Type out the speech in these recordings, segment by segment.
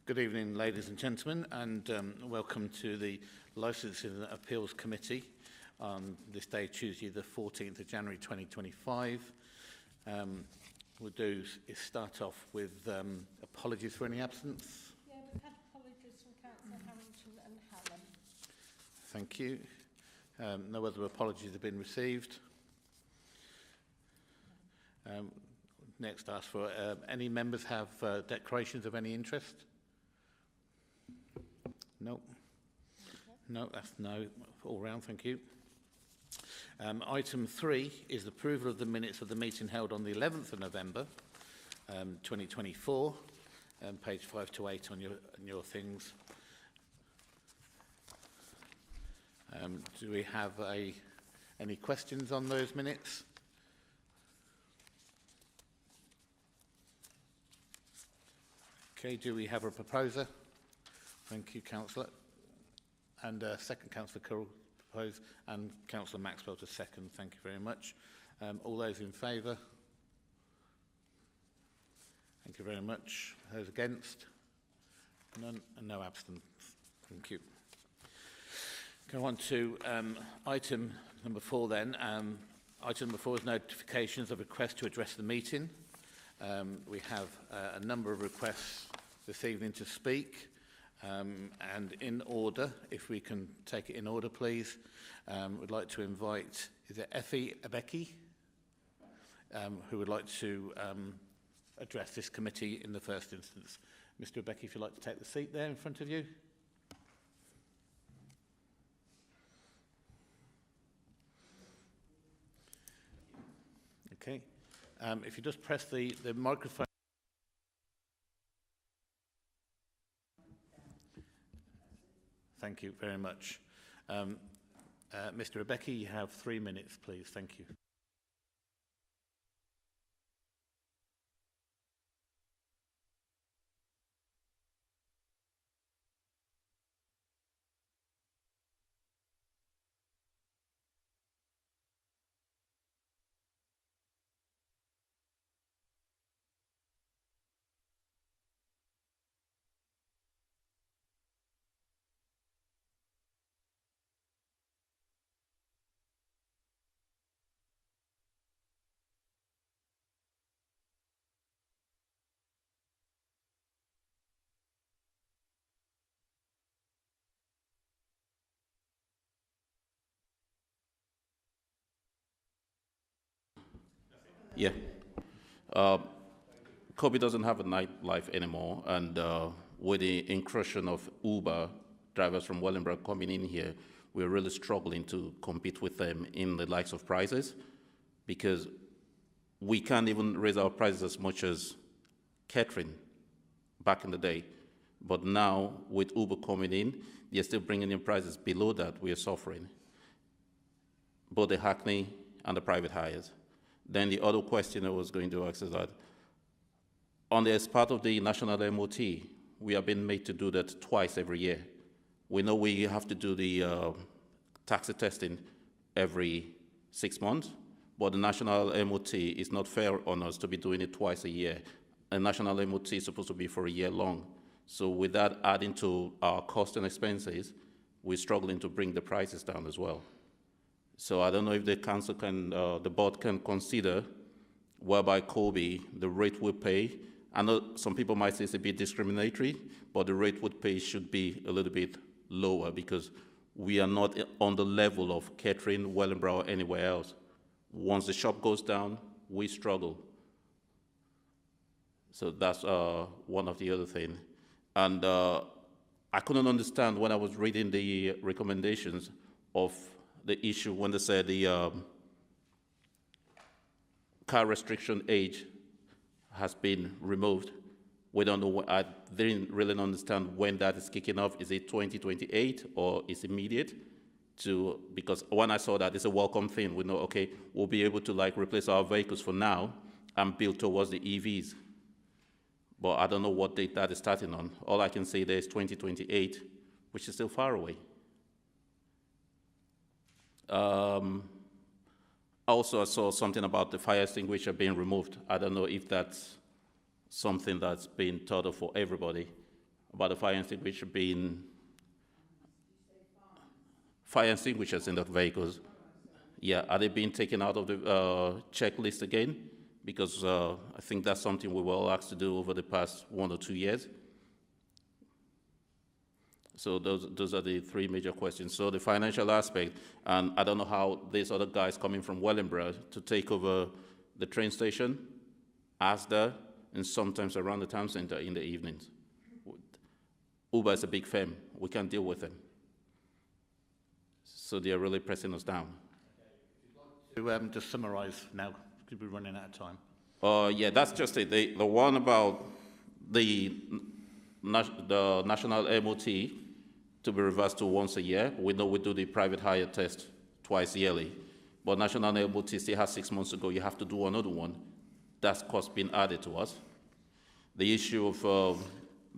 Good evening, ladies and gentlemen, and welcome to the Licensing and Appeals Committee on this day, Tuesday, the 14th of January 2025. We'll do is start off with apologies for any absence. Yeah, we've had apologies from Councillor Harrington and Hallam. Thank you. No other apologies have been received. Next, ask for any members have declarations of any interest? No. No, that's no. All round, thank you. Item 3 is the approval of the minutes of the meeting held on the 11th of November 2024, page 5 to 8 on your things. Do we have any questions on those minutes? Okay, do we have a proposer? Thank you, Councillor. And second, Councillor Currell propose, and Councillor Maxwell to second. Thank you very much. All those in favour? Thank you very much. Those against? None, and no abstentions. Thank you. Go on to item number 4 then. Item number 4 is notifications of requests to address the meeting. We have a number of requests this evening to speak. And in order, if we can take it in order, please, we'd like to invite, is it Effie Abeki, who would like to address this committee in the first instance. Mr. Abeki, if you'd like to take the seat there in front of you. Okay. If you just press the microphone. Thank you very much. Mr. Abeki, you have 3 minutes, please. Thank you. Yeah. Kobe doesn't have a nightlife anymore, and with the incursion of Uber drivers from Wellingborough coming in here, we're really struggling to compete with them in the likes of prices, because we can't even raise our prices as much as catering back in the day. But now, with Uber coming in, they're still bringing in prices below that. We are suffering, both the Hackney and the private hires. Then the other question I was going to ask is that, as part of the national MOT, we have been made to do that twice every year. We know we have to do the taxi testing every 6 months, but the national MOT is not fair on us to be doing it twice a year. A national MOT is supposed to be for a year long. So with that adding to our cost and expenses, we're struggling to bring the prices down as well. So I don't know if the council can, the board can consider whereby Kobe, the rate we pay. I know some people might say it's a bit discriminatory, but the rate we pay should be a little bit lower, because we are not on the level of catering, Wellingborough, or anywhere else. Once the shop goes down, we struggle. So that's one of the other things. And I couldn't understand when I was reading the recommendations of the issue when they said the car restriction age has been removed. We don't know, I didn't really understand when that is kicking off. Is it 2028 or is it immediate? Because when I saw that, it's a welcome thing. We know, okay, we'll be able to like replace our vehicles for now and build towards the EVs. But I don't know what date that is starting on. All I can say there is 2028, which is still far away. Also, I saw something about the fire extinguisher being removed. I don't know if that's something that's being thought of for everybody. about the fire extinguisher being fire extinguishers in the vehicles. Yeah, are they being taken out of the checklist again? Because I think that's something we were all asked to do over the past 1 or 2 years. So those are the three major questions. So the financial aspect, and I don't know how these other guys coming from Wellingborough to take over the train station, Asda, and sometimes around the town center in the evenings. Uber is a big firm. We can't deal with them. So they are really pressing us down. To just summarise now, because we're running out of time. Yeah, that's just it. The one about the national MOT to be reversed to once a year. We know we do the private hire test twice yearly, but national MOT still has 6 months to go. You have to do another one. That's cost being added to us. The issue of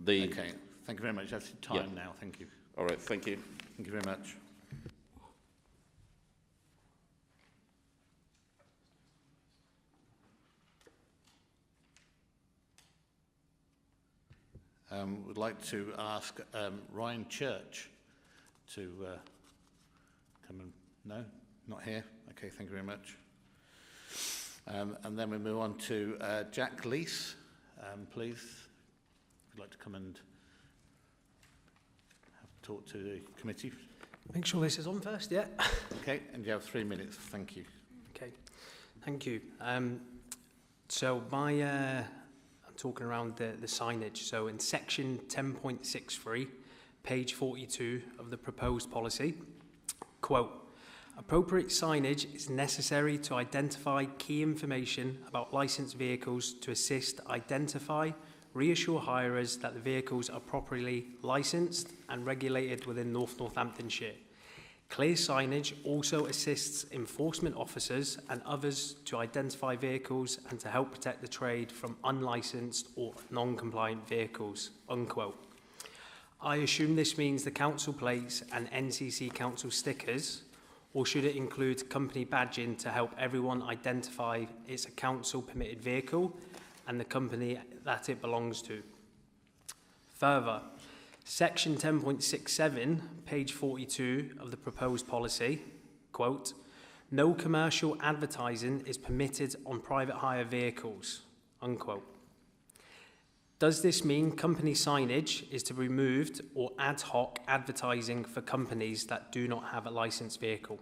the... Okay, thank you very much. That's time now. Thank you. All right, thank you. Thank you very much. Would like to ask Ryan Church to come and... No? Not here? Okay, thank you very much. And then we move on to Jack Leese, please. If you'd like to come and talk to the committee. Make sure this is on first, yeah. Okay, and you have 3 minutes. Thank you. Okay, thank you. So I'm talking around the signage. So in section 10.63, page 42 of the proposed policy, quote, appropriate signage is necessary to identify key information about licensed vehicles to assist identify, reassure hirers that the vehicles are properly licensed and regulated within North Northamptonshire. Clear signage also assists enforcement officers and others to identify vehicles and to help protect the trade from unlicensed or non-compliant vehicles, unquote. I assume this means the council plates and NCC council stickers, or should it include company badging to help everyone identify it's a council permitted vehicle and the company that it belongs to? Further, section 10.67, page 42 of the proposed policy, quote, no commercial advertising is permitted on private hire vehicles, unquote. Does this mean company signage is to be removed or ad hoc advertising for companies that do not have a licensed vehicle?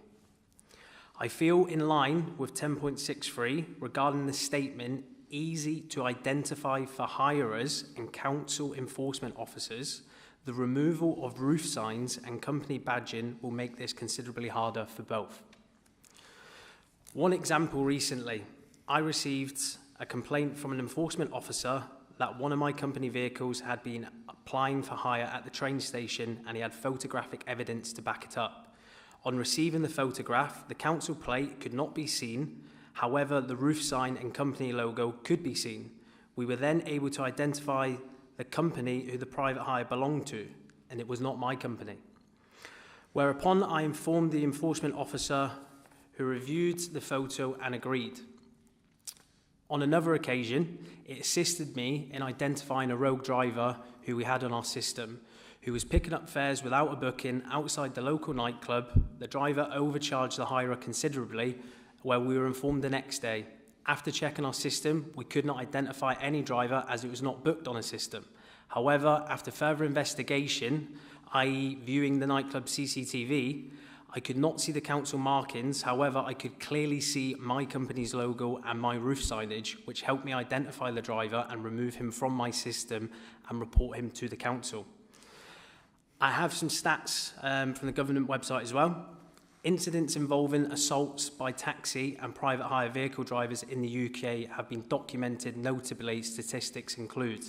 I feel in line with 10.63 regarding the statement easy to identify for hirers and council enforcement officers. The removal of roof signs and company badging will make this considerably harder for both. One example recently, I received a complaint from an enforcement officer that one of my company vehicles had been applying for hire at the train station and he had photographic evidence to back it up. On receiving the photograph, the council plate could not be seen. However, the roof sign and company logo could be seen. We were then able to identify the company who the private hire belonged to, and it was not my company. Whereupon I informed the enforcement officer who reviewed the photo and agreed. On another occasion, it assisted me in identifying a rogue driver who we had on our system, who was picking up fares without a booking outside the local nightclub. The driver overcharged the hirer considerably, where we were informed the next day. After checking our system, we could not identify any driver as it was not booked on a system. However, after further investigation, i.e. viewing the nightclub CCTV, I could not see the council markings. However, I could clearly see my company's logo and my roof signage, which helped me identify the driver and remove him from my system and report him to the council. I have some stats from the government website as well. Incidents involving assaults by taxi and private hire vehicle drivers in the UK have been documented. Notably, statistics include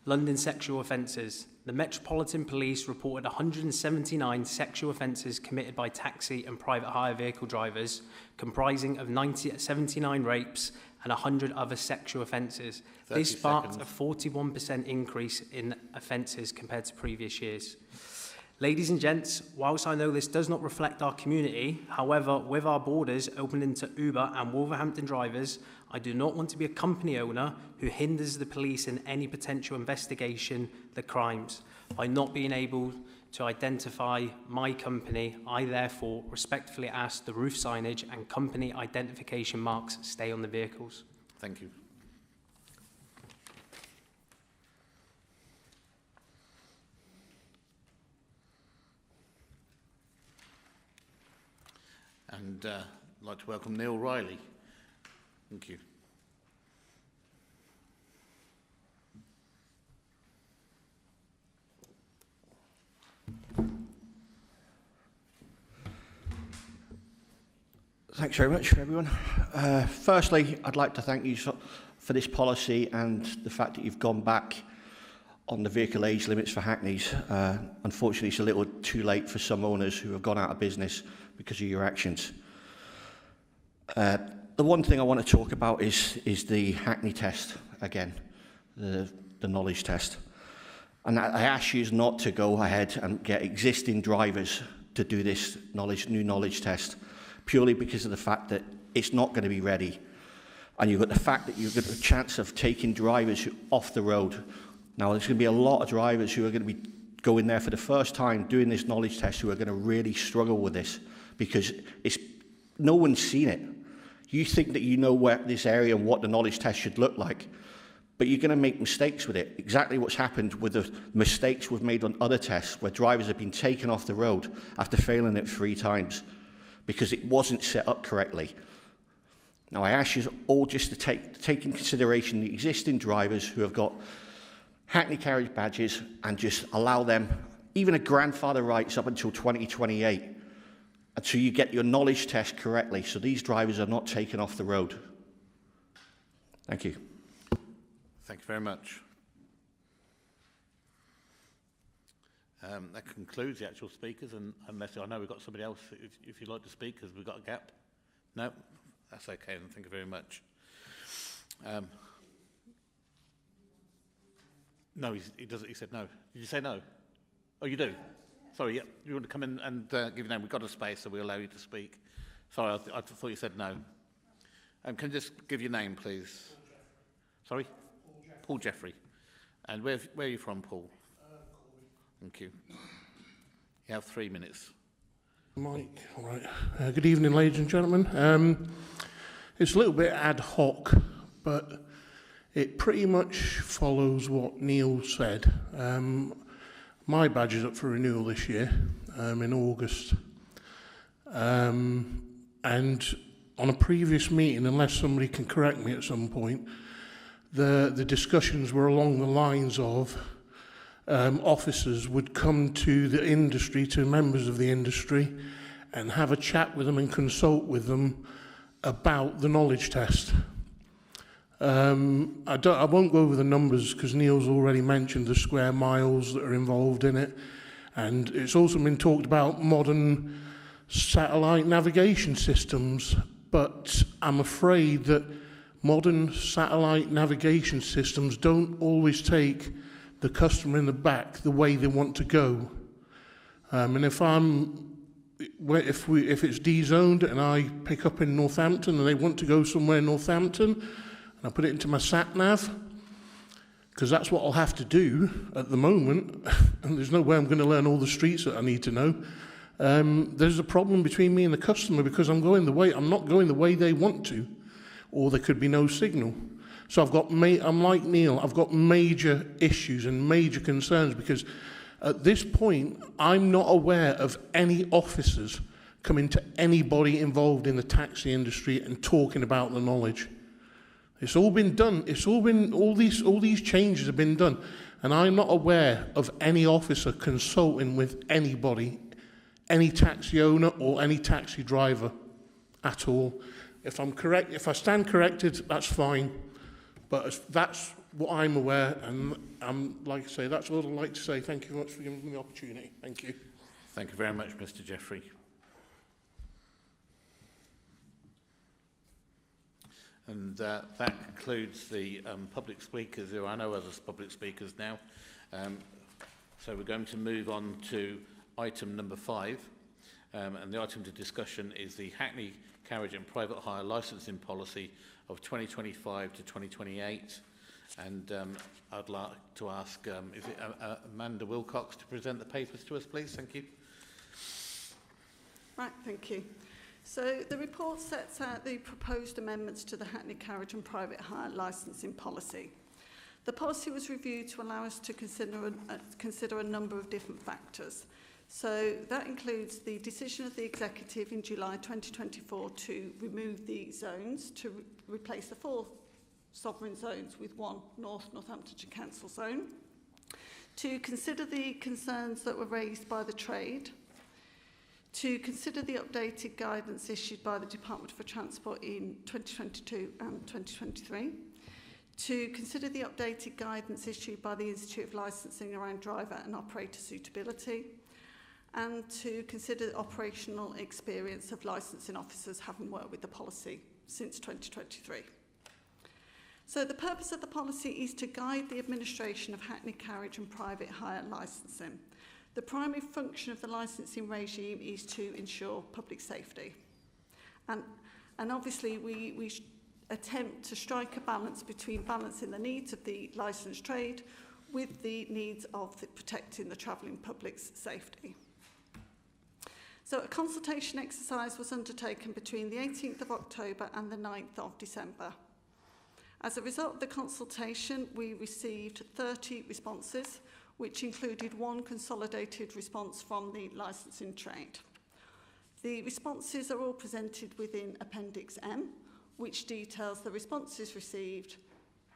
London sexual offences. The Metropolitan Police reported 179 sexual offences committed by taxi and private hire vehicle drivers, comprising of 79 rapes and 100 other sexual offences. This sparked a 41% increase in offences compared to previous years. Ladies and gents, whilst I know this does not reflect our community, however, with our borders opening to Uber and Wolverhampton drivers, I do not want to be a company owner who hinders the police in any potential investigation of the crimes. By not being able to identify my company, I therefore respectfully ask the roof signage and company identification marks stay on the vehicles. Thank you. And I'd like to welcome Neil Riley. Thank you. Thanks very much, everyone. Firstly, I'd like to thank you for this policy and the fact that you've gone back on the vehicle age limits for Hackneys. Unfortunately, it's a little too late for some owners who have gone out of business because of your actions. The one thing I want to talk about is the Hackney test again, the knowledge test. And I ask you not to go ahead and get existing drivers to do this new knowledge test, purely because of the fact that it's not going to be ready. And you've got the fact that you've got a chance of taking drivers off the road. Now, there's going to be a lot of drivers who are going to be going there for the first time doing this knowledge test who are going to really struggle with this because no one's seen it. You think that you know where this area and what the knowledge test should look like, but you're going to make mistakes with it. Exactly what's happened with the mistakes we've made on other tests where drivers have been taken off the road after failing it 3 times. Because it wasn't set up correctly. Now, I ask you all just to take in consideration the existing drivers who have got Hackney carriage badges and just allow them even a grandfather rights up until 2028 until you get your knowledge test correctly so these drivers are not taken off the road. Thank you. Thank you very much. That concludes the actual speakers, and unless I know we've got somebody else, if you'd like to speak, because we've got a gap. No, that's okay, then thank you very much. No, he doesn't. He said no. Did you say no? Oh, you do? Sorry, yeah. You want to come in and give your name? We've got a space, so we'll allow you to speak. Sorry, I thought you said no. Can you just give your name, please? Sorry? Paul Jeffrey. And where are you from, Paul? Thank you. You have 3 minutes. Mike, all right. Good evening, ladies and gentlemen. It's a little bit ad hoc, but it pretty much follows what Neil said. My badge is up for renewal this year, in August. And on a previous meeting, unless somebody can correct me at some point, the discussions were along the lines of officers would come to the industry, to members of the industry, and have a chat with them and consult with them about the knowledge test. I won't go over the numbers because Neil's already mentioned the square miles that are involved in it, and it's also been talked about modern satellite navigation systems, but I'm afraid that modern satellite navigation systems don't always take the customer in the back the way they want to go. And if it's D-zoned and I pick up in Northampton and they want to go somewhere in Northampton, and I put it into my sat-nav, because that's what I'll have to do at the moment, and there's no way I'm going to learn all the streets that I need to know, there's a problem between me and the customer because I'm not going the way they want to, or there could be no signal. So I'm like Neil, I've got major issues and major concerns because at this point, I'm not aware of any officers coming to anybody involved in the taxi industry and talking about the knowledge. It's all been done. All these changes have been done. And I'm not aware of any officer consulting with anybody, any taxi owner or any taxi driver at all. If I stand corrected, that's fine. But that's what I'm aware, and like I say, that's all I'd like to say. Thank you very much for giving me the opportunity. Thank you. Thank you very much, Mr. Jeffrey. And that concludes the public speakers. There are no other public speakers now. So we're going to move on to item number 5. And the item to discussion is the Hackney Carriage and Private Hire Licensing Policy of 2025 to 2028. And I'd like to ask, is it Amanda Wilcox to present the papers to us, please? Thank you. Right, thank you. So the report sets out the proposed amendments to the Hackney Carriage and Private Hire Licensing Policy. The policy was reviewed to allow us to consider a number of different factors. So that includes the decision of the Executive in July 2024 to remove the zones, to replace the 4 sovereign zones with 1 North Northamptonshire Council zone, to consider the concerns that were raised by the trade, to consider the updated guidance issued by the Department for Transport in 2022 and 2023, to consider the updated guidance issued by the Institute of Licensing around driver and operator suitability, and to consider the operational experience of licensing officers having worked with the policy since 2023. So the purpose of the policy is to guide the administration of Hackney Carriage and Private Hire licensing. The primary function of the licensing regime is to ensure public safety. And obviously we attempt to strike a balance between balancing the needs of the licensed trade with the needs of protecting the travelling public's safety. So a consultation exercise was undertaken between the 18th of October and the 9th of December. As a result of the consultation, we received 30 responses, which included 1 consolidated response from the licensing trade. The responses are all presented within Appendix M, which details the responses received,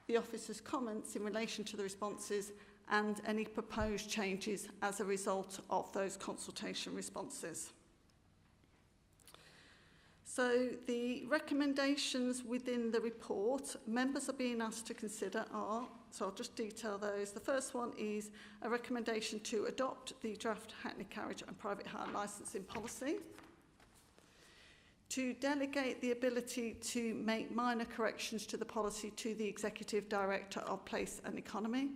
the officer's comments in relation to the responses, and any proposed changes as a result of those consultation responses. So the recommendations within the report members are being asked to consider are, so I'll just detail those. The first one is a recommendation to adopt the draft Hackney Carriage and Private Hire Licensing Policy, to delegate the ability to make minor corrections to the policy to the Executive Director of Place and Economy,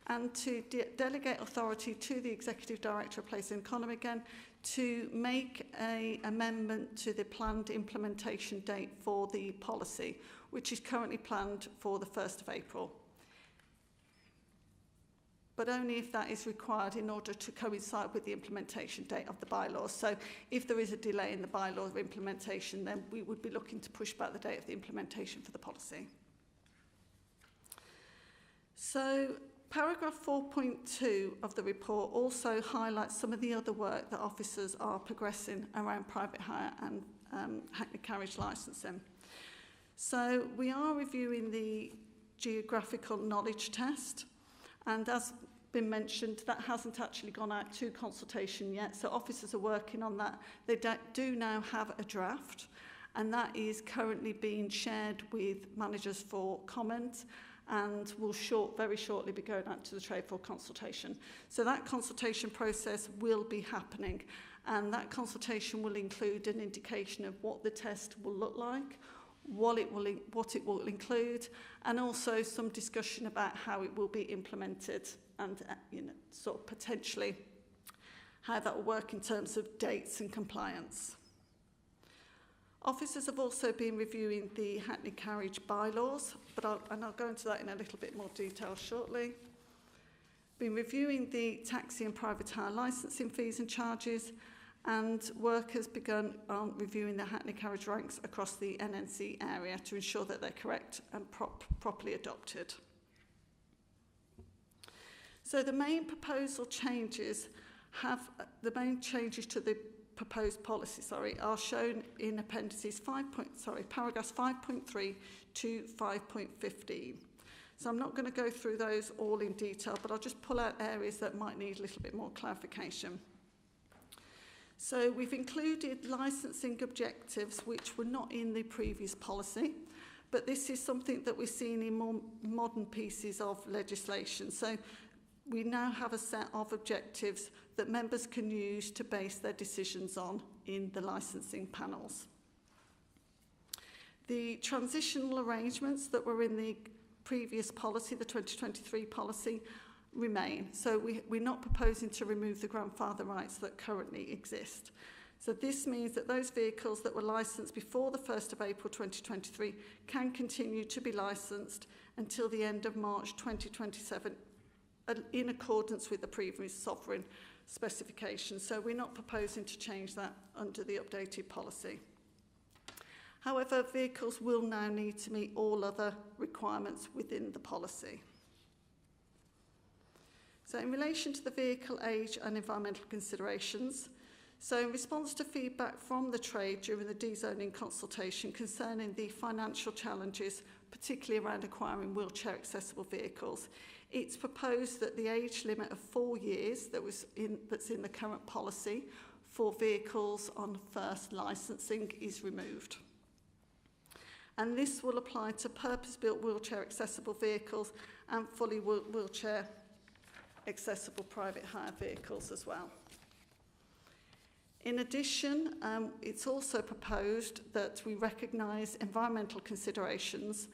and to delegate authority to the Executive Director of Place and Economy again to make an amendment to the planned implementation date for the policy, which is currently planned for the 1st of April. But only if that is required in order to coincide with the implementation date of the bylaws. So if there is a delay in the bylaw of implementation, then we would be looking to push back the date of the implementation for the policy. So paragraph 4.2 of the report also highlights some of the other work that officers are progressing around private hire and Hackney Carriage licensing. So we are reviewing the geographical knowledge test, and as been mentioned, that hasn't actually gone out to consultation yet, so officers are working on that. They do now have a draft, and that is currently being shared with managers for comment, and will very shortly be going out to the trade for consultation. So that consultation process will be happening, and that consultation will include an indication of what the test will look like, what it will include, and also some discussion about how it will be implemented, and sort of potentially how that will work in terms of dates and compliance. Officers have also been reviewing the Hackney Carriage bylaws, and I'll go into that in a little bit more detail shortly. Been reviewing the taxi and private hire licensing fees and charges, and work has begun on reviewing the Hackney Carriage ranks across the NNC area to ensure that they're correct and properly adopted. So the main changes to the proposed policy, are shown in appendices paragraphs 5.3 to 5.15. So I'm not going to go through those all in detail, but I'll just pull out areas that might need a little bit more clarification. So we've included licensing objectives which were not in the previous policy, but this is something that we're seeing in more modern pieces of legislation. So we now have a set of objectives that members can use to base their decisions on in the licensing panels. The transitional arrangements that were in the previous policy, the 2023 policy, remain. So we're not proposing to remove the grandfather rights that currently exist. So this means that those vehicles that were licensed before the 1st of April 2023 can continue to be licensed until the end of March 2027 in accordance with the previous sovereign specifications. So we're not proposing to change that under the updated policy. However, vehicles will now need to meet all other requirements within the policy. So in relation to the vehicle age and environmental considerations, so in response to feedback from the trade during the dezoning consultation concerning the financial challenges, particularly around acquiring wheelchair accessible vehicles, it's proposed that the age limit of 4 years that's in the current policy for vehicles on first licensing is removed. And this will apply to purpose-built wheelchair accessible vehicles and fully wheelchair accessible private hire vehicles as well. In addition, it's also proposed that we recognise environmental considerations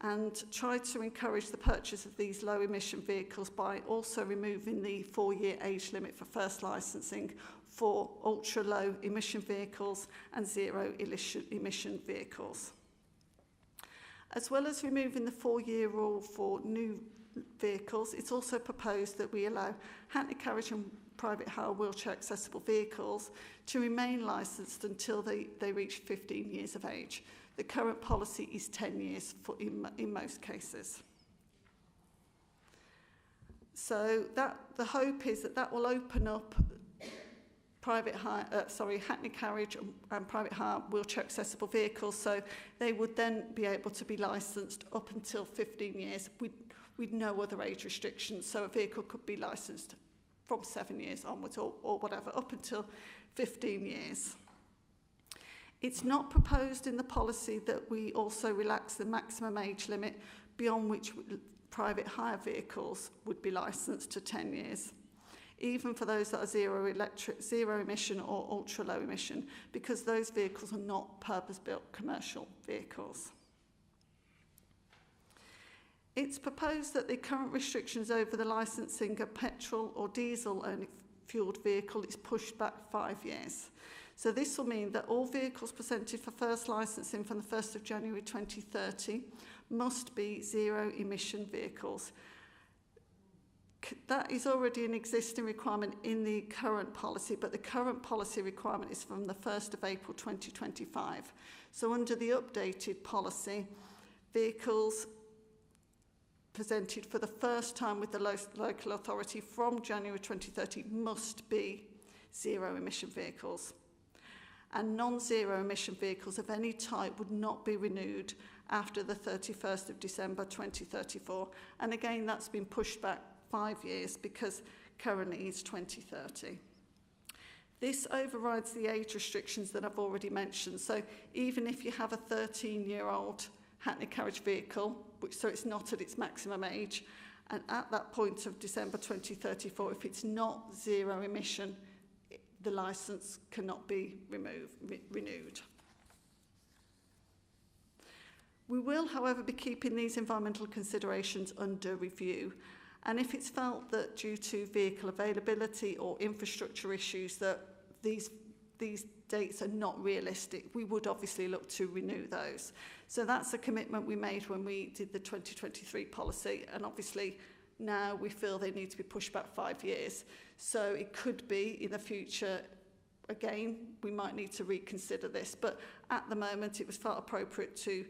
and try to encourage the purchase of these low-emission vehicles by also removing the 4-year age limit for first licensing for ultra-low emission vehicles and zero-emission vehicles. As well as removing the 4-year rule for new vehicles, it's also proposed that we allow Hackney Carriage and private hire wheelchair accessible vehicles to remain licensed until they reach 15 years of age. The current policy is 10 years in most cases. So the hope is that will open up Hackney Carriage and private hire wheelchair accessible vehicles, so they would then be able to be licensed up until 15 years with no other age restrictions. So a vehicle could be licensed from 7 years onwards or whatever, up until 15 years. It's not proposed in the policy that we also relax the maximum age limit beyond which private hire vehicles would be licensed to 10 years, even for those that are zero emission or ultra low emission, because those vehicles are not purpose-built commercial vehicles. It's proposed that the current restrictions over the licensing of petrol or diesel fueled vehicle is pushed back 5 years. So this will mean that all vehicles presented for first licensing from the 1st of January 2030 must be zero emission vehicles. That is already an existing requirement in the current policy, but the current policy requirement is from the 1st of April 2025. So under the updated policy, vehicles presented for the first time with the local authority from January 2030 must be zero emission vehicles. And non-zero emission vehicles of any type would not be renewed after the 31st of December 2034. And again, that's been pushed back 5 years because currently it's 2030. This overrides the age restrictions that I've already mentioned. So even if you have a 13-year-old Hackney Carriage vehicle, so it's not at its maximum age, and at that point of December 2034, if it's not zero emission, the licence cannot be renewed. We will, however, be keeping these environmental considerations under review, and if it's felt that due to vehicle availability or infrastructure issues that these dates are not realistic, we would obviously look to renew those. So that's a commitment we made when we did the 2023 policy, and obviously now we feel they need to be pushed back 5 years. So it could be in the future, again, we might need to reconsider this, but at the moment it was felt appropriate to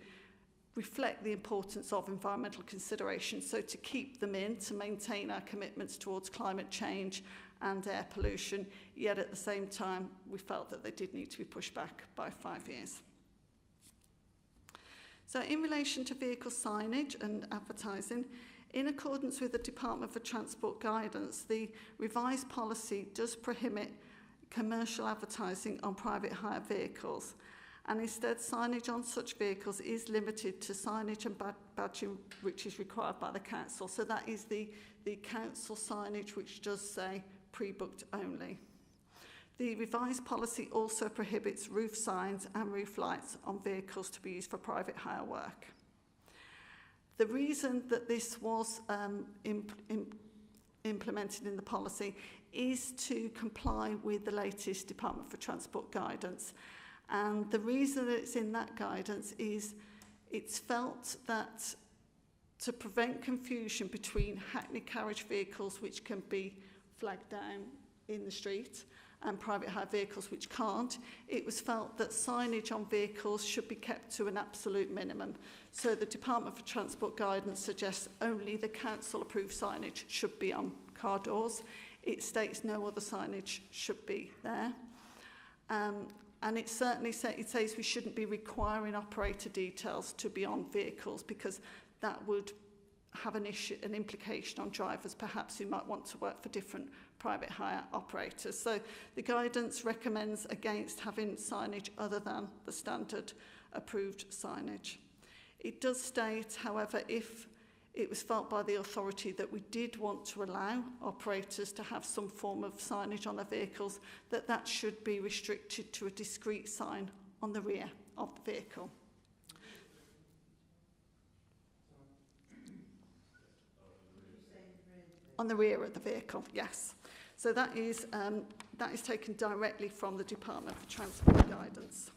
reflect the importance of environmental considerations, so to keep them in, to maintain our commitments towards climate change and air pollution, yet at the same time we felt that they did need to be pushed back by 5 years. So in relation to vehicle signage and advertising, in accordance with the Department for Transport guidance, the revised policy does prohibit commercial advertising on private hire vehicles, and instead signage on such vehicles is limited to signage and badging which is required by the council. So that is the council signage which does say pre-booked only. The revised policy also prohibits roof signs and roof lights on vehicles to be used for private hire work. The reason that this was implemented in the policy is to comply with the latest Department for Transport guidance. And the reason that it's in that guidance is it's felt that to prevent confusion between hackney carriage vehicles which can be flagged down in the street and private hire vehicles which can't, it was felt that signage on vehicles should be kept to an absolute minimum. So the Department for Transport guidance suggests only the council-approved signage should be on car doors. It states no other signage should be there. And it certainly it says we shouldn't be requiring operator details to be on vehicles, because that would have an implication on drivers perhaps who might want to work for different private hire operators. So the guidance recommends against having signage other than the standard approved signage. It does state, however, if it was felt by the authority that we did want to allow operators to have some form of signage on their vehicles, that should be restricted to a discrete sign on the rear of the vehicle. On the rear of the vehicle, yes. So that is taken directly from the Department for Transport guidance.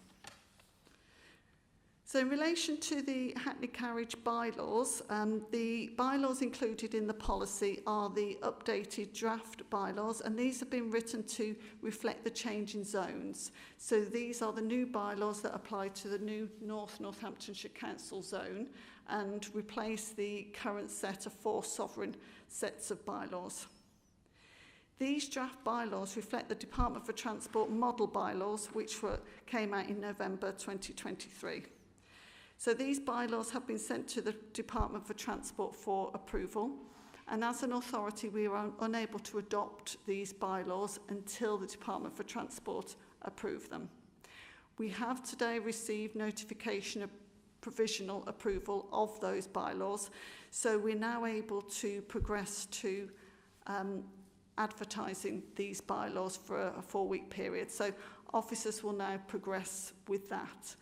So in relation to the Hackney Carriage bylaws, the bylaws included in the policy are the updated draft bylaws, and these have been written to reflect the change in zones. So these are the new bylaws that apply to the new Northamptonshire Council zone and replace the current set of 4 sovereign sets of bylaws. These draft bylaws reflect the Department for Transport model bylaws, which came out in November 2023. So these bylaws have been sent to the Department for Transport for approval, and as an authority we are unable to adopt these bylaws until the Department for Transport approve them. We have today received notification of provisional approval of those bylaws, so we're now able to progress to advertising these bylaws for a 4-week period. So officers will now progress with that.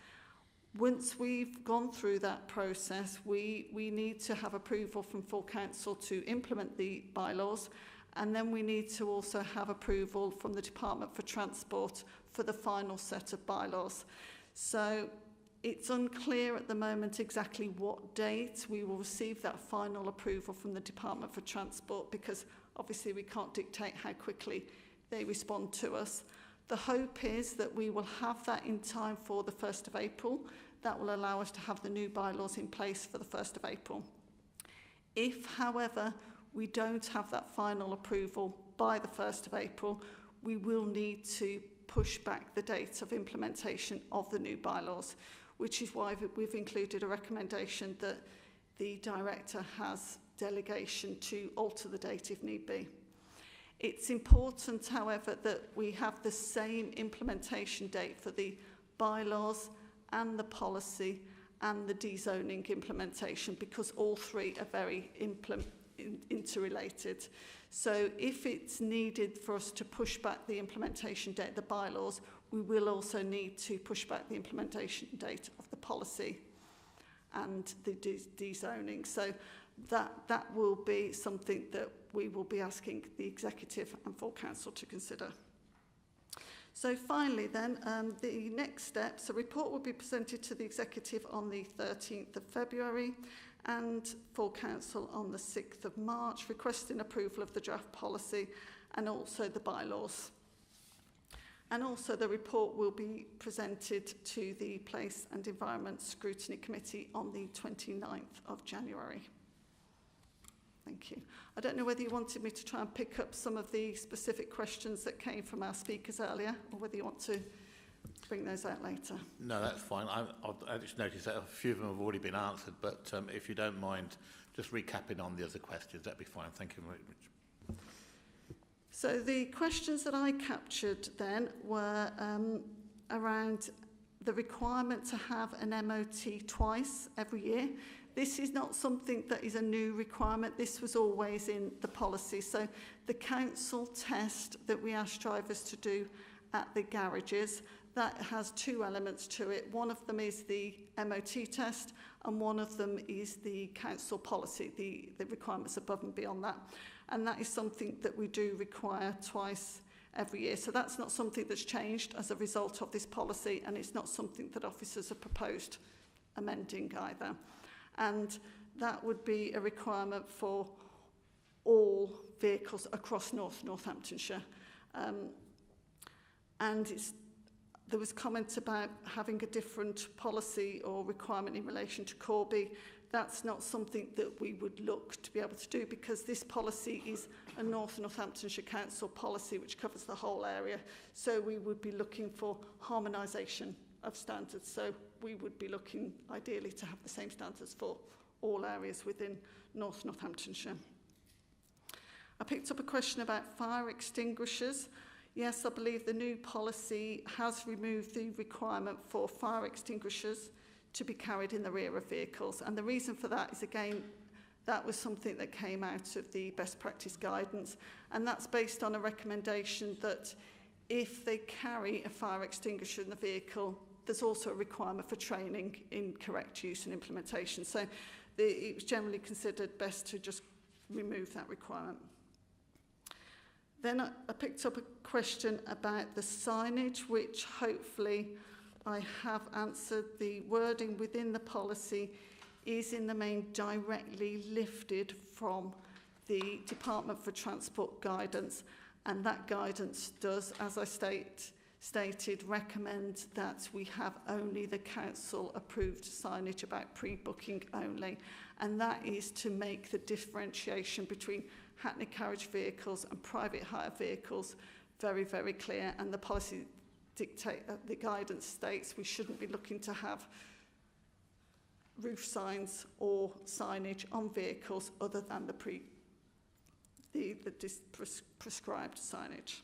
Once we've gone through that process, we need to have approval from full council to implement the bylaws, and then we need to also have approval from the Department for Transport for the final set of bylaws. So it's unclear at the moment exactly what date we will receive that final approval from the Department for Transport, because obviously we can't dictate how quickly they respond to us. The hope is that we will have that in time for the 1st of April. That will allow us to have the new bylaws in place for the 1st of April. If, however, we don't have that final approval by the 1st of April, we will need to push back the date of implementation of the new bylaws, which is why we've included a recommendation that the director has delegation to alter the date if need be. It's important, however, that we have the same implementation date for the bylaws and the policy and the dezoning implementation, because all 3 are very interrelated. So if it's needed for us to push back the implementation date of the bylaws, we will also need to push back the implementation date of the policy and the dezoning. So that will be something that we will be asking the Executive and full Council to consider. So finally then, the next steps, a report will be presented to the Executive on the 13th of February and full Council on the 6th of March, requesting approval of the draft policy and also the bylaws. And also the report will be presented to the Place and Environment Scrutiny Committee on the 29th of January. Thank you. I don't know whether you wanted me to try and pick up some of the specific questions that came from our speakers earlier, or whether you want to bring those out later. No, that's fine. I just noticed that a few of them have already been answered, but if you don't mind just recapping on the other questions, that'd be fine. Thank you very much. So the questions that I captured then were around the requirement to have an MOT twice every year. This is not something that is a new requirement. This was always in the policy. So the council test that we ask drivers to do at the garages, that has 2 elements to it. One of them is the MOT test, and one of them is the council policy, the requirements above and beyond that. and that is something that we do require twice every year. So that's not something that's changed as a result of this policy, and it's not something that officers have proposed amending either. And that would be a requirement for all vehicles across Northamptonshire. And there was comment about having a different policy or requirement in relation to Corby. That's not something that we would look to be able to do, because this policy is a Northamptonshire Council policy which covers the whole area. So we would be looking for harmonisation of standards. So we would be looking ideally to have the same standards for all areas within Northamptonshire. I picked up a question about fire extinguishers. Yes, I believe the new policy has removed the requirement for fire extinguishers to be carried in the rear of vehicles. And the reason for that is, again, that was something that came out of the best practice guidance. And that's based on a recommendation that if they carry a fire extinguisher in the vehicle, there's also a requirement for training in correct use and implementation. So it was generally considered best to just remove that requirement. Then I picked up a question about the signage, which hopefully I have answered. The wording within the policy is in the main directly lifted from the Department for Transport guidance, and that guidance does, as I stated, recommend that we have only the council approved signage about pre-booking only, and that is to make the differentiation between Hackney carriage vehicles and private hire vehicles very, very clear. And the policy the guidance states we shouldn't be looking to have roof signs or signage on vehicles other than the prescribed signage.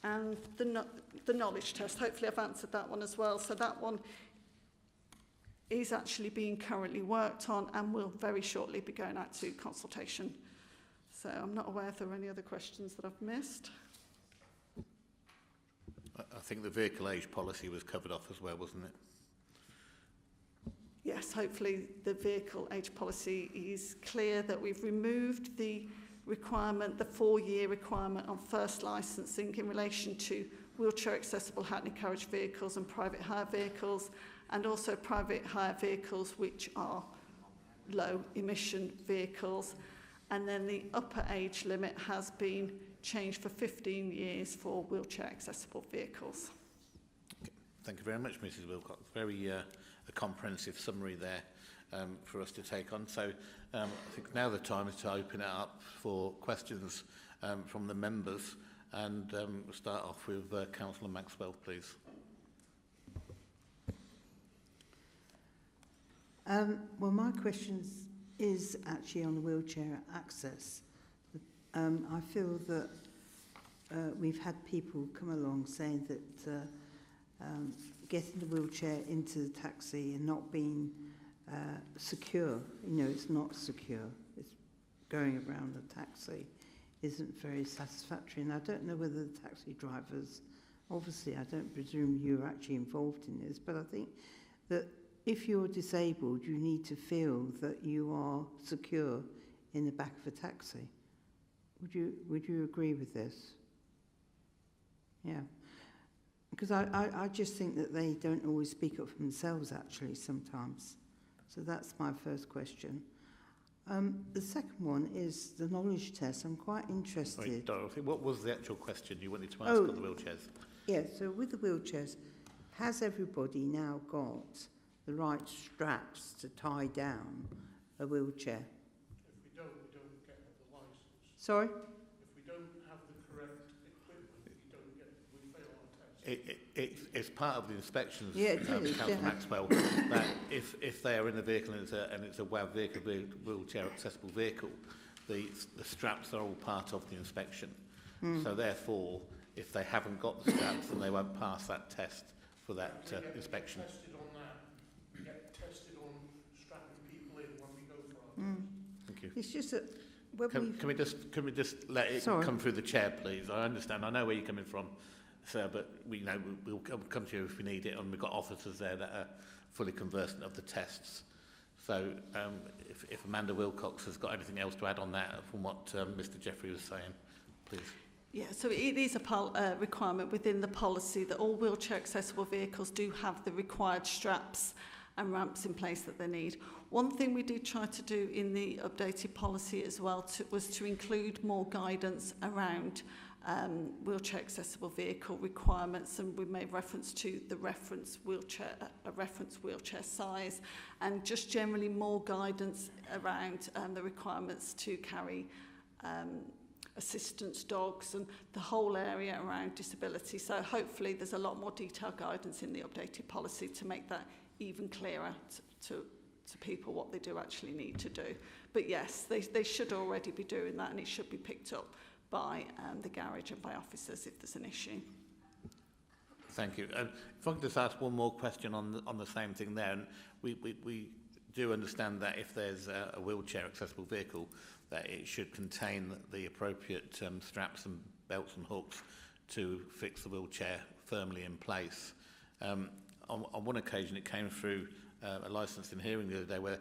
And the knowledge test, hopefully I've answered that one as well. So that one is actually being currently worked on and will very shortly be going out to consultation. So I'm not aware if there are any other questions that I've missed. I think the vehicle age policy was covered off as well, wasn't it? Yes, hopefully the vehicle age policy is clear that we've removed the requirement, the 4-year requirement on first licensing in relation to wheelchair accessible Hackney carriage vehicles and private hire vehicles, and also private hire vehicles which are low emission vehicles. And then the upper age limit has been changed for 15 years for wheelchair accessible vehicles. Okay. Thank you very much, Mrs. Wilcox. Very a comprehensive summary there for us to take on. So I think now the time is to open it up for questions from the members, and we'll start off with Councillor Maxwell, please. Well, my question is actually on the wheelchair access. I feel that we've had people come along saying that getting the wheelchair into the taxi and not being secure, it's not secure. It's going around the taxi isn't very satisfactory. And I don't know whether the taxi drivers, obviously I don't presume you're actually involved in this, but I think that if you're disabled, you need to feel that you are secure in the back of a taxi. Would you agree with this? Yeah. Because I just think that they don't always speak up for themselves, actually, sometimes. So that's my first question. The second one is the knowledge test. I'm quite interested. Sorry, Dorothy, what was the actual question you wanted to ask on the wheelchairs? Yeah, so with the wheelchairs, has everybody now got the right straps to tie down a wheelchair? If we don't get the licence. Sorry? If we don't have the correct equipment, we fail our test. It's part of the inspections, Yeah, it is, Councillor yeah. Maxwell, that if they are in the vehicle and it's a WAV vehicle, wheelchair accessible vehicle, the straps are all part of the inspection. So therefore, if they haven't got the straps, then they won't pass that test for that inspection. Get tested on strapping people in when we go for our test. Thank you. It's just that when Can we just let it come through the chair, please? I understand. I know where you're coming from, sir, but we'll come to you if we need it, and we've got officers there that are fully conversant of the tests. So if Amanda Wilcox has got anything else to add on that from what Mr Jeffrey was saying, please. Yeah, so it is a requirement within the policy that all wheelchair accessible vehicles do have the required straps and ramps in place that they need. One thing we did try to do in the updated policy as well was to include more guidance around wheelchair accessible vehicle requirements, and we made reference to the reference wheelchair size, and just generally more guidance around the requirements to carry assistance dogs and the whole area around disability. So hopefully there's a lot more detailed guidance in the updated policy to make that even clearer to people what they do actually need to do. But yes, they should already be doing that, and it should be picked up by the garage and by officers if there's an issue. Thank you. If I could just ask one more question on the same thing there. And we do understand that if there's a wheelchair accessible vehicle, that it should contain the appropriate straps and belts and hooks to fix the wheelchair firmly in place. On one occasion it came through a licensing hearing the other day where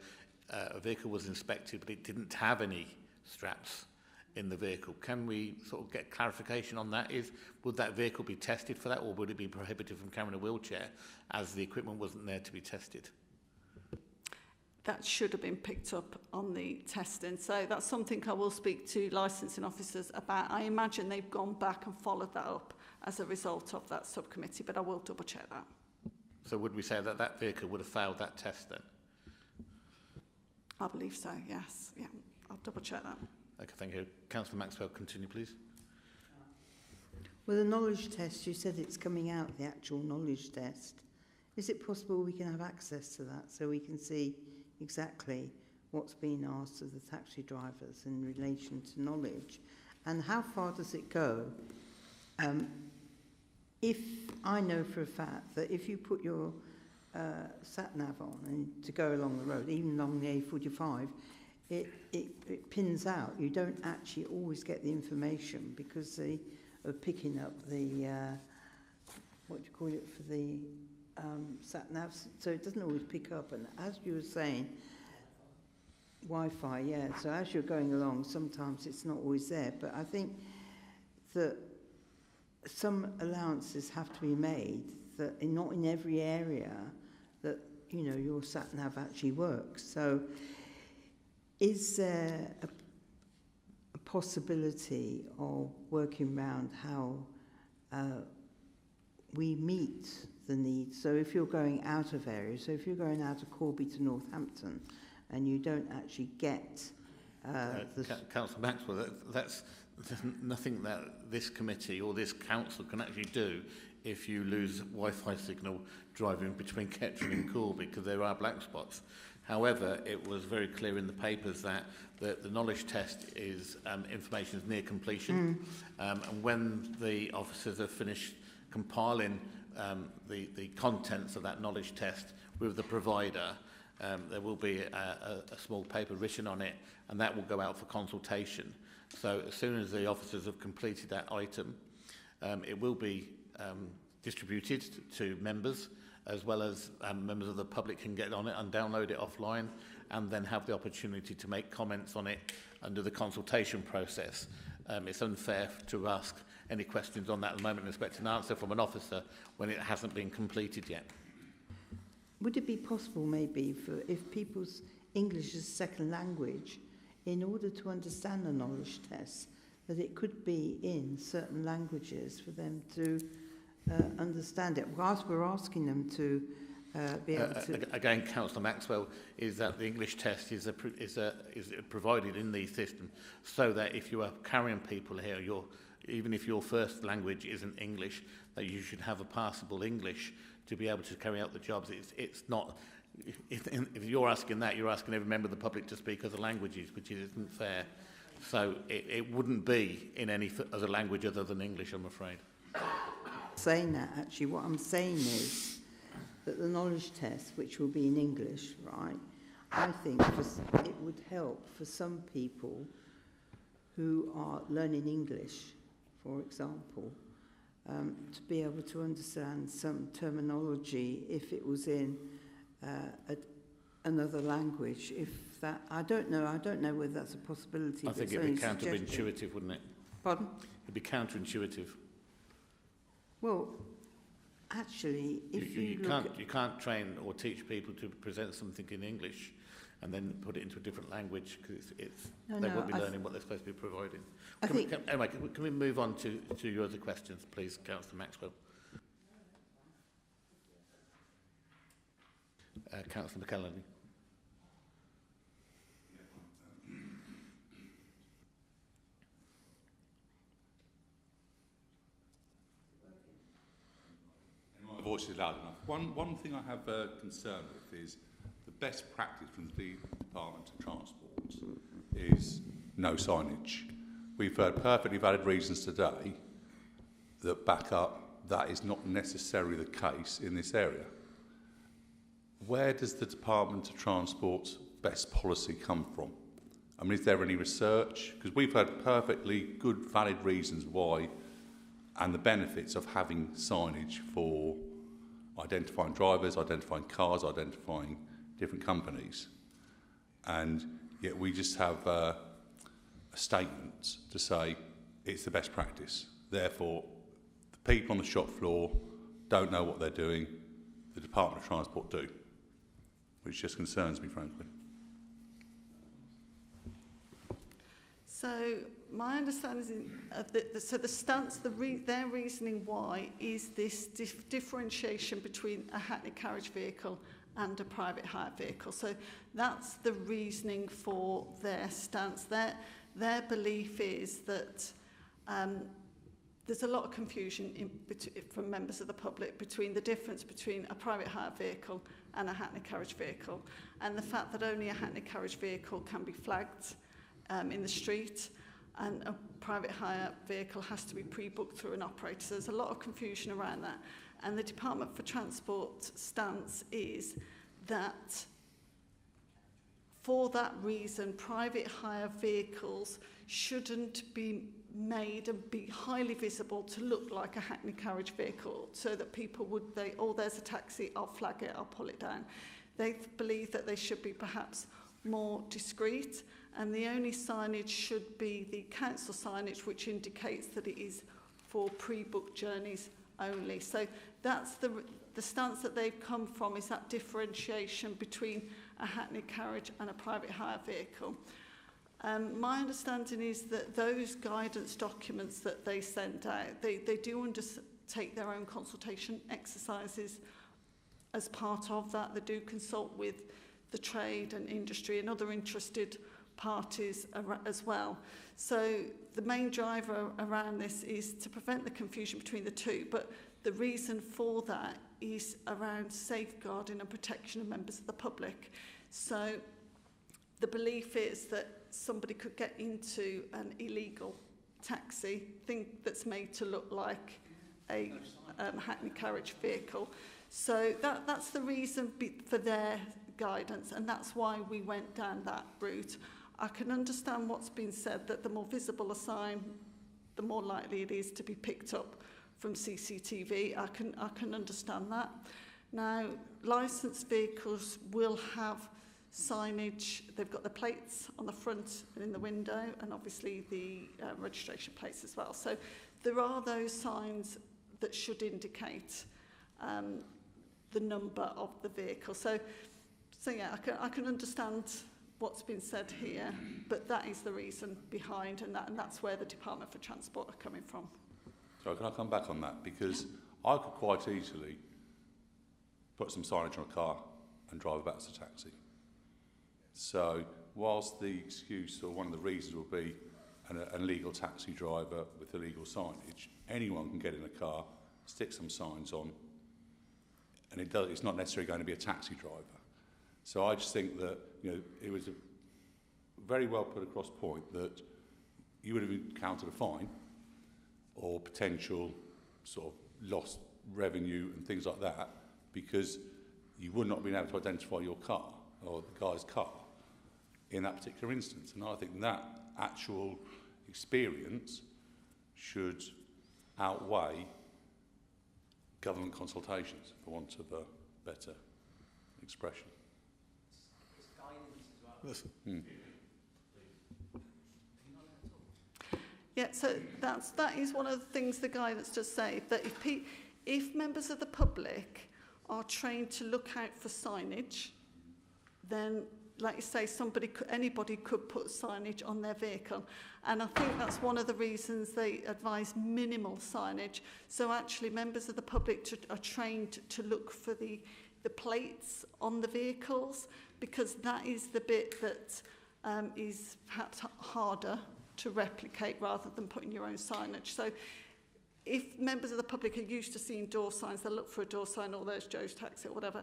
a vehicle was inspected but it didn't have any straps in the vehicle. Can we sort of get clarification on that? Would that vehicle be tested for that, or would it be prohibited from carrying a wheelchair as the equipment wasn't there to be tested? That should have been picked up on the testing. So that's something I will speak to licensing officers about. I imagine they've gone back and followed that up as a result of that subcommittee, but I will double check that. So would we say that that vehicle would have failed that test then? I believe so, yes. Yeah, I'll double check that. Okay, thank you. Councillor Maxwell, continue please. Well, the knowledge test, you said it's coming out, the actual knowledge test. Is it possible we can have access to that so we can see exactly what's being asked of the taxi drivers in relation to knowledge? And how far does it go? If I know for a fact that if you put your sat-nav on and to go along the road, even along the A45, it pins out. You don't actually always get the information because they are picking up the, what do you call it, for the sat-navs, so it doesn't always pick up. And as you were saying, Wi-Fi, yeah, so as you're going along, sometimes it's not always there. But I think that some allowances have to be made that not in every area that, you know, your sat-nav actually works. So is there a possibility of working around how we meet the needs? So if you're going out of areas, so if you're going out of Corby to Northampton and you don't actually get Councillor Maxwell, that's nothing that this committee or this council can actually do if you lose Wi-Fi signal driving between Kettering and Corby, because there are black spots. However, it was very clear in the papers that the knowledge test is information is near completion, and when the officers have finished compiling the contents of that knowledge test with the provider, there will be a small paper written on it, and that will go out for consultation. So as soon as the officers have completed that item, it will be distributed to members, as well as members of the public can get on it and download it offline, and then have the opportunity to make comments on it under the consultation process. It's unfair to ask any questions on that at the moment and expect an answer from an officer when it hasn't been completed yet. Would it be possible maybe for if people's English is second language, in order to understand the knowledge test, that it could be in certain languages for them to understand it? Whilst we're asking them to be able to... Again, Councillor Maxwell, is that the English test is provided in the system so that if you are carrying people here, even if your first language isn't English, that you should have a passable English to be able to carry out the jobs. It's not... If you're asking that, you're asking every member of the public to speak other languages, which isn't fair. So it wouldn't be in any other language other than English, I'm afraid. Saying that, actually, what I'm saying is that the knowledge test, which will be in English, right, I think it would help for some people who are learning English, for example, to be able to understand some terminology if it was in another language. If that, I don't know whether that's a possibility. I but think it's it'd be only suggested. counterintuitive, wouldn't it? Pardon? It'd be counterintuitive. Well, actually, if you look can't at, you can't train or teach people to present something in English and then put it into a different language, because No, they no, won't be I learning what they're supposed to be providing. I think- Anyway, can we move on to your other questions, please, Councillor Maxwell? Councillor McCallany. My voice is loud enough. One thing I have concern with is the best practice from the Department of Transport is no signage. We've heard perfectly valid reasons today that back up that is not necessarily the case in this area. Where does the Department of Transport's best policy come from? I mean, is there any research? Because we've heard perfectly good, valid reasons why and the benefits of having signage for identifying drivers, identifying cars, identifying different companies. And yet we just have a statement to say it's the best practice. Therefore, the people on the shop floor don't know what they're doing. The Department of Transport do, which just concerns me, frankly. So my understanding of the stance, their reasoning why is this differentiation between a Hackney carriage vehicle and a private hire vehicle. So that's the reasoning for their stance. Their belief is that there's a lot of confusion from members of the public between the difference between a private hire vehicle and a Hackney carriage vehicle, and the fact that only a Hackney carriage vehicle can be flagged in the street, and a private hire vehicle has to be pre-booked through an operator. So there's a lot of confusion around that. And the Department for Transport stance is that for that reason, private hire vehicles shouldn't be made and be highly visible to look like a Hackney carriage vehicle, so that people would, there's a taxi, I'll flag it, I'll pull it down. They believe that they should be perhaps more discreet, and the only signage should be the council signage, which indicates that it is for pre-booked journeys only. So that's the stance that they've come from, is that differentiation between a Hackney carriage and a private hire vehicle. My understanding is that those guidance documents that they send out, they do undertake their own consultation exercises as part of that. They do consult with the trade and industry and other interested parties as well. So the main driver around this is to prevent the confusion between the two, but the reason for that is around safeguarding and protection of members of the public. So the belief is that somebody could get into an illegal taxi, thing that's made to look like a Hackney carriage vehicle. So that's the reason for their guidance, and that's why we went down that route. I can understand what's been said, that the more visible a sign, the more likely it is to be picked up from CCTV. I can understand that. Now, licensed vehicles will have signage. They've got the plates on the front and in the window, and obviously the registration plates as well. So there are those signs that should indicate the number of the vehicle. So yeah, I can understand what's been said here, but that is the reason behind, and that's where the Department for Transport are coming from. So can I come back on that? Because I could quite easily put some signage on a car and drive it back as a taxi. So whilst the excuse or one of the reasons will be an illegal taxi driver with illegal signage, anyone can get in a car, stick some signs on, and it's not necessarily going to be a taxi driver. So I just think that, you know, it was a very well put across point that you would have encountered a fine or potential sort of lost revenue and things like that, because you would not have been able to identify your car or the guy's car in that particular instance. And I think that actual experience should outweigh government consultations, for want of a better expression. Yeah, so that is one of the things the guidance does say, that if members of the public are trained to look out for signage, then, like you say, anybody could put signage on their vehicle. And I think that's one of the reasons they advise minimal signage. So actually members of the public are trained to look for the plates on the vehicles, because that is the bit that is perhaps harder to replicate rather than putting your own signage. So if members of the public are used to seeing door signs, they'll look for a door sign, or there's Joe's Taxi or whatever.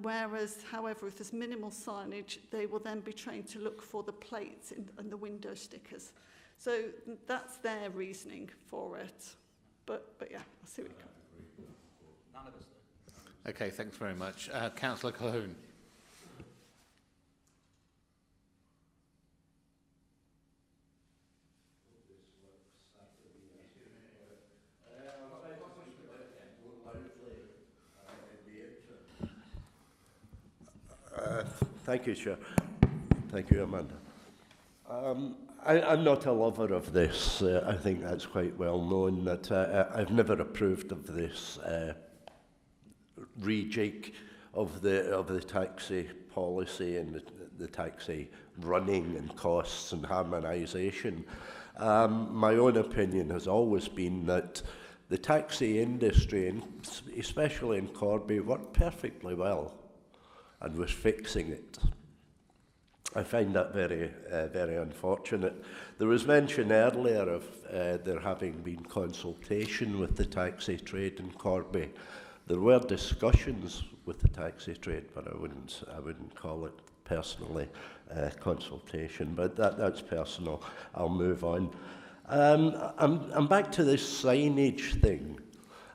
Whereas, however, if there's minimal signage, they will then be trained to look for the plates and the window stickers. So that's their reasoning for it. But yeah, I'll see what you can. None of us. Okay, thanks very much. Councillor Colquhoun. Thank you, Chair. Thank you, Amanda. I'm not a lover of this. I think that's quite well known, that I've never approved of this rejig of the taxi policy and the taxi running and costs and harmonisation. My own opinion has always been that the taxi industry, and especially in Corby, worked perfectly well and was fixing it. I find that very, very unfortunate. There was mention earlier of there having been consultation with the taxi trade in Corby. There were discussions with the taxi trade, but I wouldn't call it personally consultation. But that's personal. I'll move on. I'm back to this signage thing,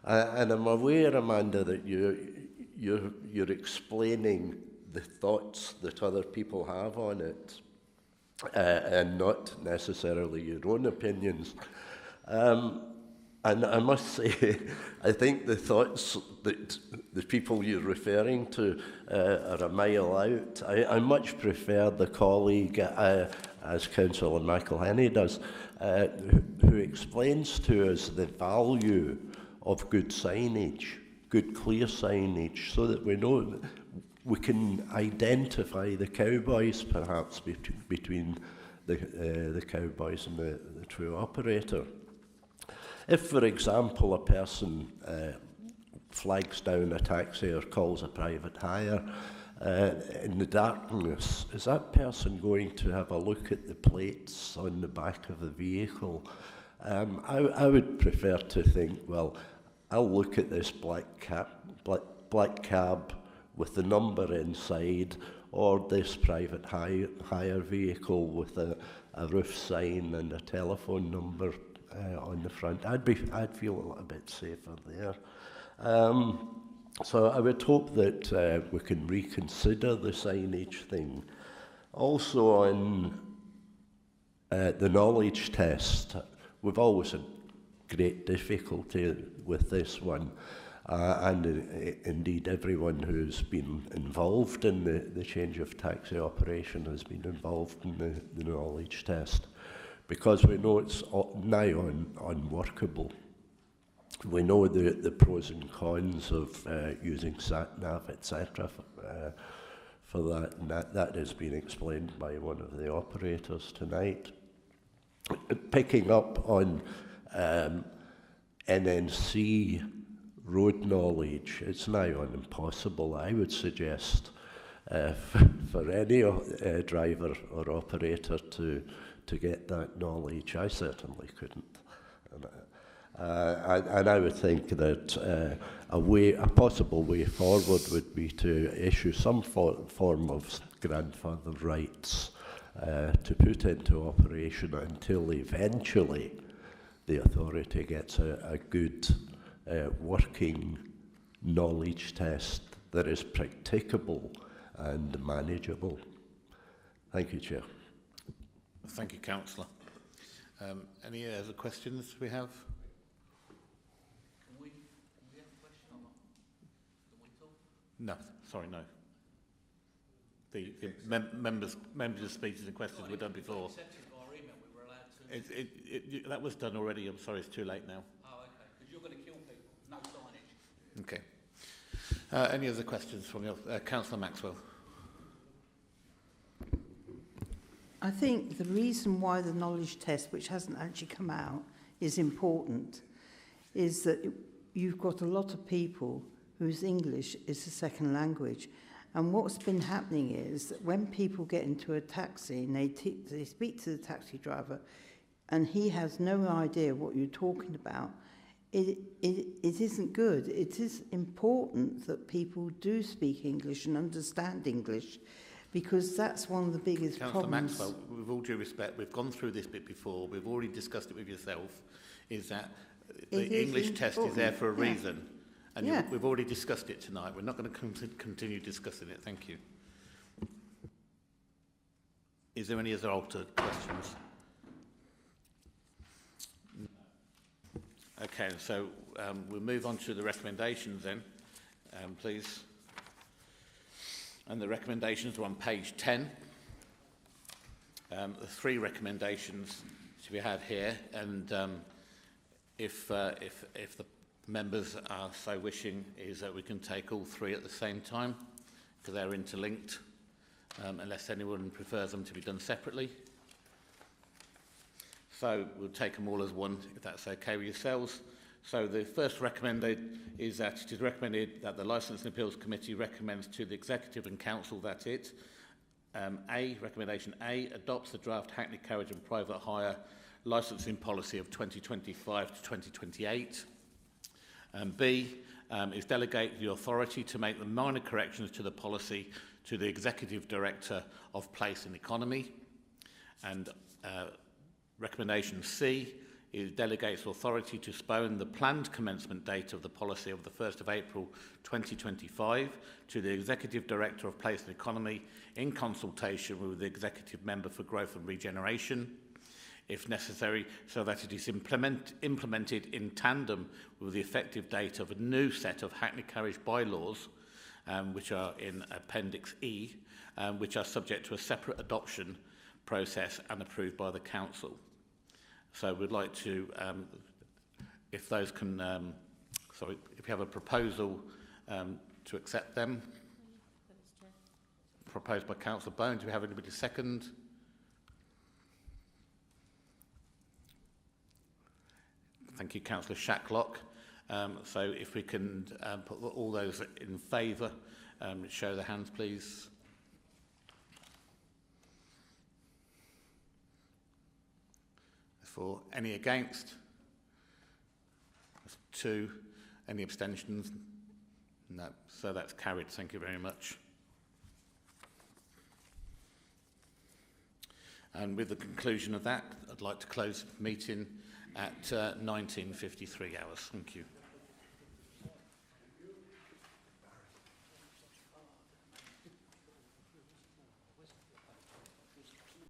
and I'm aware, Amanda, that you're explaining the thoughts that other people have on it, and not necessarily your own opinions. And I must say, I think the thoughts that the people you're referring to are a mile out. I much prefer the colleague, as Councillor McElhenney does, who explains to us the value of good signage, good clear signage, so that we know we can identify the cowboys, perhaps, between the cowboys and the true operator. If, for example, a person flags down a taxi or calls a private hire in the darkness, is that person going to have a look at the plates on the back of the vehicle? I would prefer to think, well, I'll look at this black cab with the number inside, or this private hire vehicle with a roof sign and a telephone number on the front. I'd feel a little bit safer there. So I would hope that we can reconsider the signage thing. Also on the knowledge test, we've always had great difficulty with this one. And indeed, everyone who's been involved in the change of taxi operation has been involved in the knowledge test, because we know it's now unworkable. We know the pros and cons of using sat-nav, etc. For that, and that has been explained by one of the operators tonight. Picking up on NNC road knowledge, it's now impossible, I would suggest, for any driver or operator to get that knowledge. I certainly couldn't. And I would think that a possible way forward would be to issue some form of grandfather rights to put into operation until eventually the authority gets a good working knowledge test that is practicable and manageable. Thank you, Chair. Thank you, Councillor. Any other questions we have? Can we have a question or not? Can we talk? No, sorry, no. members' speeches and questions were done before. That was done already. I'm sorry, it's too late now. Oh, okay. Because you're going to kill people. No signage. Okay. Any other questions from your Councillor Maxwell? I think the reason why the knowledge test, which hasn't actually come out, is important is that you've got a lot of people whose English is a second language. And what's been happening is that when people get into a taxi and they speak to the taxi driver and he has no idea what you're talking about, it isn't good. It is important that people do speak English and understand English, because that's one of the biggest Councillor problems. Maxwell, with all due respect, we've gone through this bit before. We've already discussed it with yourself. Is that the English test is there for a reason, and we've already discussed it tonight. We're not going to continue discussing it. Thank you. Is there any other altered questions? Okay, so we'll move on to the recommendations then, please. And the recommendations are on page 10. The 3 recommendations to be had here, and if the members are so wishing, is that we can take all 3 at the same time, because they're interlinked, unless anyone prefers them to be done separately. So we'll take them all as one, if that's okay with yourselves. So the first recommended is that it is recommended that the Licence and Appeals Committee recommends to the Executive and Council that it, recommendation A, adopts the draft Hackney Carriage and Private Hire licensing policy of 2025 to 2028. B, is delegate the authority to make the minor corrections to the policy to the Executive Director of Place and Economy. And recommendation C is delegates authority to postpone the planned commencement date of the policy of the 1st of April 2025 to the Executive Director of Place and Economy in consultation with the Executive Member for Growth and Regeneration, if necessary, so that it is implemented in tandem with the effective date of a new set of Hackney Carriage bylaws, which are in Appendix E, which are subject to a separate adoption process and approved by the Council. So we'd like to, if those can, if you have a proposal to accept them, proposed by Councillor Bone. Do we have anybody second? Thank you, Councillor Shacklock. So if we can put all those in favour, show their hands, please. For any against? That's 2. Any abstentions? No. So that's carried. Thank you very much. And with the conclusion of that, I'd like to close the meeting at 19:53 hours. Thank you.